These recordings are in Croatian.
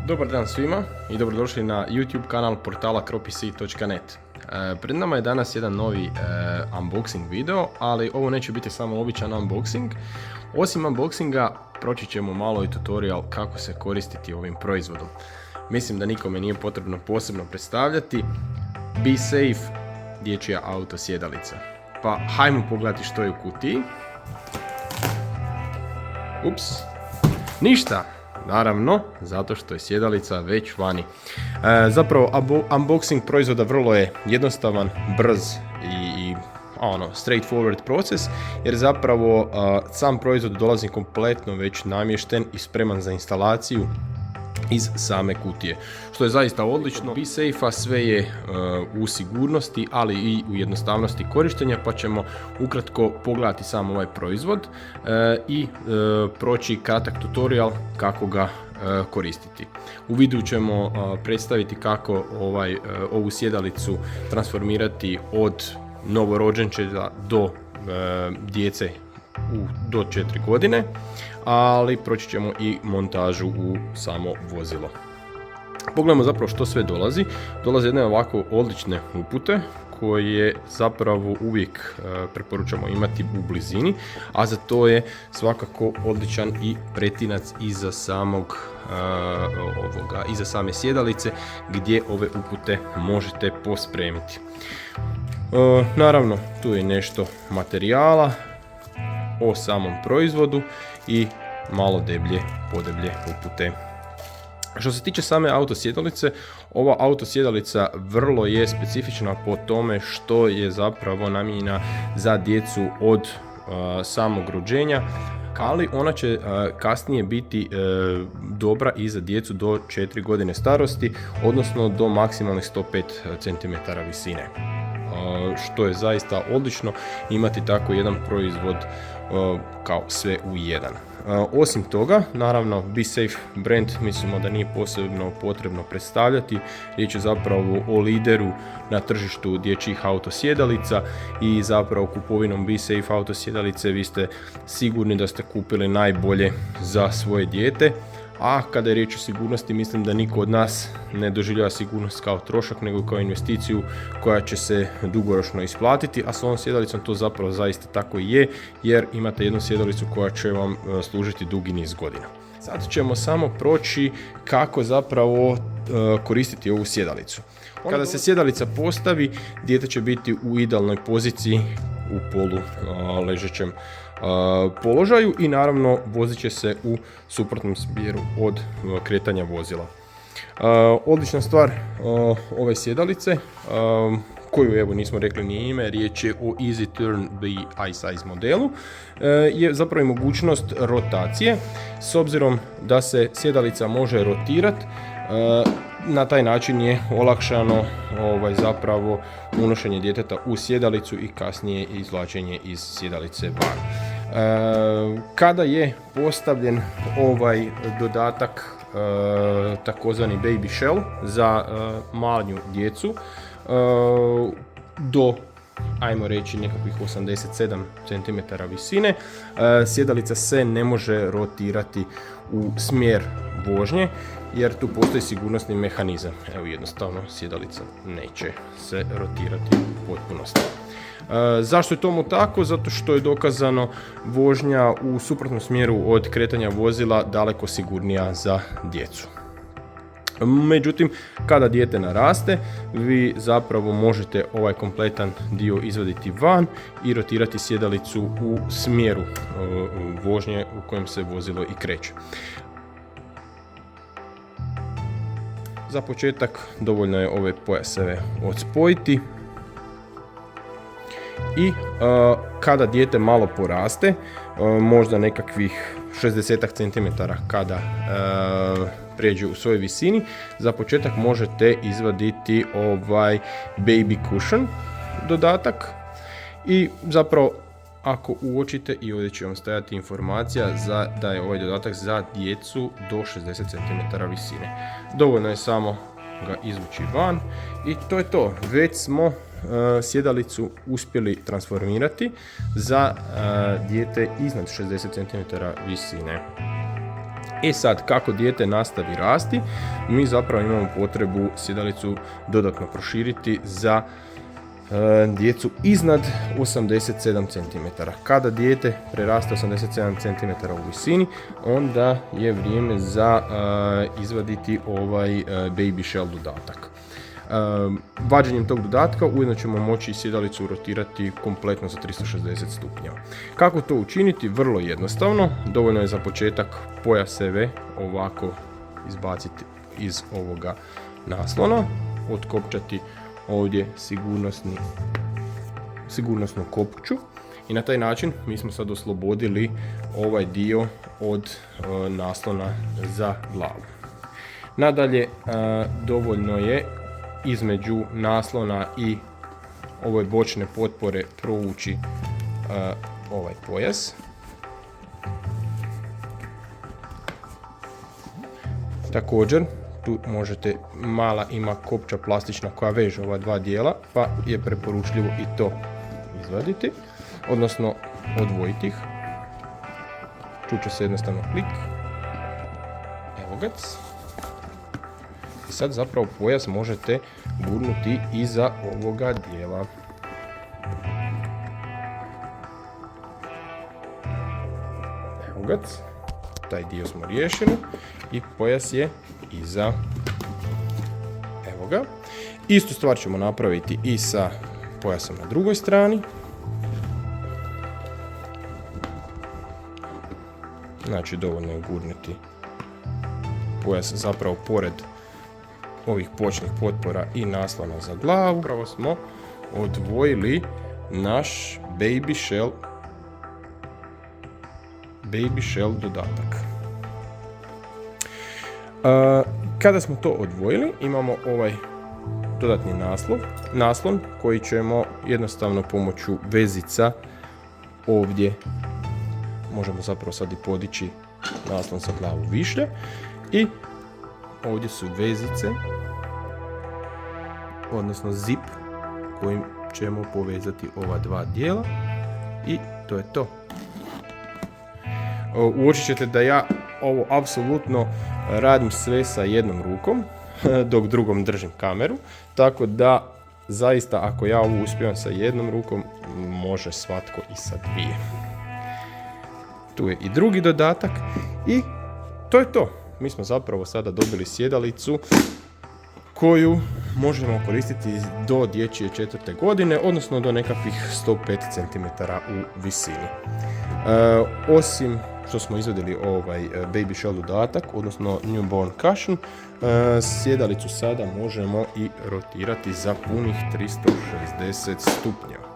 Dobar dan svima i dobrodošli na YouTube kanal portala cropyseed.net. Pred nama je danas jedan novi unboxing video, ali ovo neće biti samo običan unboxing. Osim unboxinga proći ćemo malo i tutorial kako se koristiti ovim proizvodom. Mislim da nikome nije potrebno posebno predstavljati. Be Safe dječja auto sjedalica. Pa hajmo pogledati što je u kutiji. Ups, ništa. Naravno, zato što je sjedalica već vani. Zapravo, unboxing proizvoda vrlo je jednostavan, brz i straightforward proces, jer zapravo sam proizvod dolazi kompletno već namješten i spreman za instalaciju iz same kutije, što je zaista odlično. Be Safe-a sve je u sigurnosti, ali i u jednostavnosti korištenja, pa ćemo ukratko pogledati sam ovaj proizvod i proći kratak tutorial kako ga koristiti. U videu ćemo predstaviti kako ovu sjedalicu transformirati od novorođenčeta do djece do 4 godine, ali proći ćemo i montažu u samo vozilo. Pogledajmo zapravo što sve dolazi. Dolaze jedne ovako odlične upute koje zapravo uvijek preporučamo imati u blizini, a za to je svakako odličan i pretinac iza iza same sjedalice gdje ove upute možete pospremiti. Naravno, tu je nešto materijala o samom proizvodu i malo podeblje upute. Što se tiče same autosjedalice, ova autosjedalica vrlo je specifična po tome što je zapravo namijenjena za djecu od samog rođenja, ali ona će kasnije biti dobra i za djecu do 4 godine starosti, odnosno do maksimalnih 105 cm visine. Što je zaista odlično imati tako jedan proizvod kao sve u jedan. Osim toga, naravno, Be Safe brand mislimo da nije posebno potrebno predstavljati. Riječ je zapravo o lideru na tržištu dječjih autosjedalica i zapravo kupovinom Be Safe autosjedalice vi ste sigurni da ste kupili najbolje za svoje dijete. A kada je riječ o sigurnosti, mislim da niko od nas ne doživljava sigurnost kao trošak, nego kao investiciju koja će se dugoročno isplatiti, a s ovom sjedalicom to zapravo zaista tako i je, jer imate jednu sjedalicu koja će vam služiti dugi niz godina. Sad ćemo samo proći kako zapravo koristiti ovu sjedalicu. Kada se sjedalica postavi, dijete će biti u idealnoj poziciji u polu ležećem položaju i naravno vozit će se u suprotnom smjeru od kretanja vozila. Odlična stvar ove sjedalice, koju evo nismo rekli ni ime, riječ je o Easy Turn B I-Size modelu, je zapravo i mogućnost rotacije. S obzirom da se sjedalica može rotirati, na taj način je olakšano zapravo unošenje djeteta u sjedalicu i kasnije izvlačenje iz sjedalice van. Kada je postavljen ovaj dodatak, takozvani baby shell za manju djecu, do ajmo reći nekakvih 87 cm visine, sjedalica se ne može rotirati u smjer vožnje, jer tu postoji sigurnosni mehanizam. Evo, jednostavno sjedalica neće se rotirati u potpunosti. Zašto je tomu tako? Zato što je dokazano vožnja u suprotnom smjeru od kretanja vozila daleko sigurnija za djecu. Međutim, kada dijete naraste, vi zapravo možete ovaj kompletan dio izvaditi van i rotirati sjedalicu u smjeru vožnje u kojem se vozilo i kreće. Za početak dovoljno je ove pojaseve odspojiti i kada dijete malo poraste, možda nekakvih 60 cm kada prijeđe u svojoj visini, za početak možete izvaditi ovaj baby cushion dodatak i zapravo ako uočite, i ovdje će vam stajati informacija da je ovaj dodatak za djecu do 60 cm visine. Dovoljno je samo ga izvući van i to je to. Već smo sjedalicu uspjeli transformirati za dijete iznad 60 cm visine. E sad, kako dijete nastavi rasti, mi zapravo imamo potrebu sjedalicu dodatno proširiti za djecu iznad 87 cm. Kada dijete preraste 87 cm u visini, onda je vrijeme za izvaditi ovaj Baby Shell dodatak. Vađenjem tog dodatka ujedno ćemo moći sjedalicu rotirati kompletno za 360 stupnjeva. Kako to učiniti? Vrlo jednostavno. Dovoljno je za početak pojaseve ovako izbaciti iz ovoga naslona, otkopčati ovdje sigurnosnu kopču i na taj način mi smo sad oslobodili ovaj dio od naslona za glavu. Nadalje, dovoljno je između naslona i ove bočne potpore provući ovaj pojas. Također, tu možete, mala ima kopča plastična koja veže ova dva dijela, pa je preporučljivo i to izvaditi, odnosno odvojiti ih. Čuće se jednostavno klik. Evo ga. I sad zapravo pojas možete gurnuti iza ovoga dijela. Evo ga. Taj dio smo riješili i pojas je iza. Evo ga. Istu stvar ćemo napraviti i sa pojasom na drugoj strani. Znači dovoljno je gurnuti pojas zapravo pored ovih bočnih potpora i naslona za glavu. Upravo smo odvojili naš Baby Shell dodatak. Kada smo to odvojili, imamo ovaj dodatni naslon koji ćemo jednostavno pomoću vezica ovdje, možemo zapravo sad i podići naslon za glavu višlje i ovdje su vezice, odnosno zip kojim ćemo povezati ova dva dijela i to je to. Uočit ćete da ja ovo apsolutno radim sve sa jednom rukom, dok drugom držim kameru, tako da zaista ako ja ovo uspijem sa jednom rukom, može svatko i sa dvije. Tu je i drugi dodatak i to je to. Mi smo zapravo sada dobili sjedalicu koju možemo koristiti do dječje 4. godine, odnosno do nekakvih 105 cm u visini. Osim što smo izvedeli ovaj Baby Shell dodatak, odnosno Newborn Cushion, sjedalicu sada možemo i rotirati za punih 360 stupnjeva.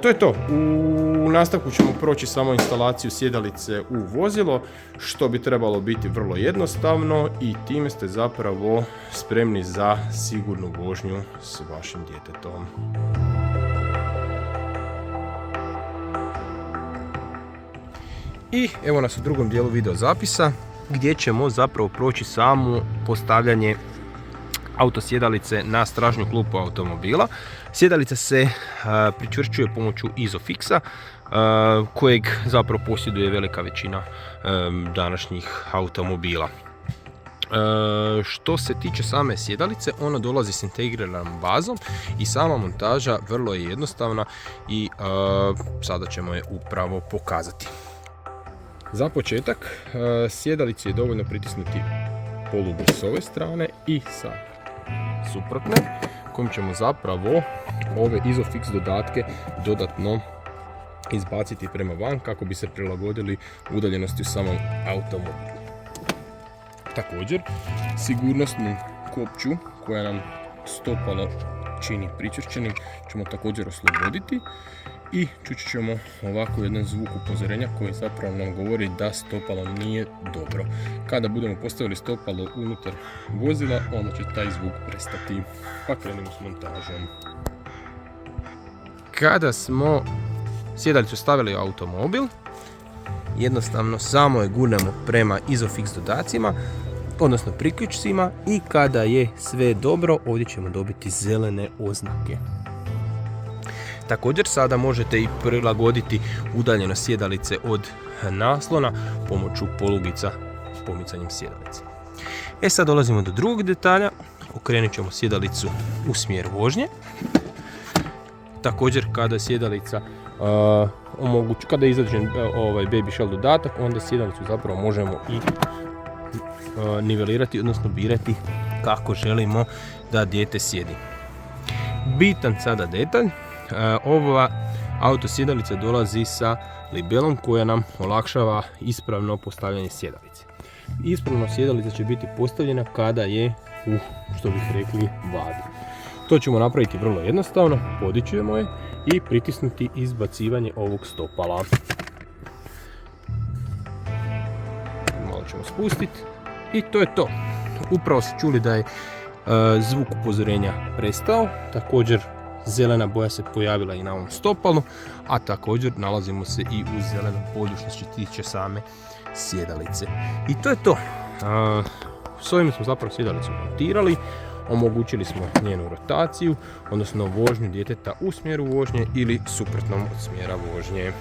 To je to. U nastavku ćemo proći samo instalaciju sjedalice u vozilo, što bi trebalo biti vrlo jednostavno i time ste zapravo spremni za sigurnu vožnju s vašim djetetom. I evo nas u drugom dijelu video zapisa gdje ćemo zapravo proći samo postavljanje autosjedalice na stražnju klupu automobila. Sjedalica se pričvršćuje pomoću Isofixa kojeg zapravo posjeduje velika većina današnjih automobila. Što se tiče same sjedalice, ona dolazi s integriranom bazom i sama montaža vrlo je jednostavna i sada ćemo je upravo pokazati. Za početak sjedalici je dovoljno pritisnuti polugu s ove strane i sa suprotne, kojim ćemo zapravo ove Isofix dodatke dodatno izbaciti prema van kako bi se prilagodili udaljenosti u samom automobilu. Također, sigurnosnu kopču koja nam stopalo čini pričvršćenim ćemo također osloboditi i čući ćemo ovako jedan zvuk upozorenja koji zapravo nam govori da stopalo nije dobro. Kada budemo postavili stopalo unutar vozila, onda će taj zvuk prestati. Pa krenimo s montažom. Kada smo sjedalicu stavili u automobil, jednostavno samo je gurnemo prema Isofix dodacima, odnosno priključcima, i kada je sve dobro, ovdje ćemo dobiti zelene oznake. Također sada možete i prilagoditi udaljenost sjedalice od naslona pomoću polugica pomicanjem sjedalice. Sad dolazimo do drugog detalja, okrenut ćemo sjedalicu u smjer vožnje. Također kada sjedalica kada je izrađen baby shell dodatak, onda sjedalicu zapravo možemo i nivelirati, odnosno birati kako želimo da dijete sjedi. Bitan sada detalj, ova auto sjedalica dolazi sa libelom koja nam olakšava ispravno postavljanje sjedalice. Ispravno sjedalica će biti postavljena kada je u, što bih rekli, vadi. To ćemo napraviti vrlo jednostavno, podićemo je i pritisnuti izbacivanje ovog stopala. Malo ćemo spustiti i to je to. Upravo ste čuli da je zvuk upozorenja prestao, također zelena boja se pojavila i na ovom stopalu, a također nalazimo se i u zelenom polju što se tiče same sjedalice. I to je to. S ovim smo zapravo sjedalicu montirali, omogućili smo njenu rotaciju, odnosno vožnju djeteta u smjeru vožnje ili suprotnom od smjera vožnje.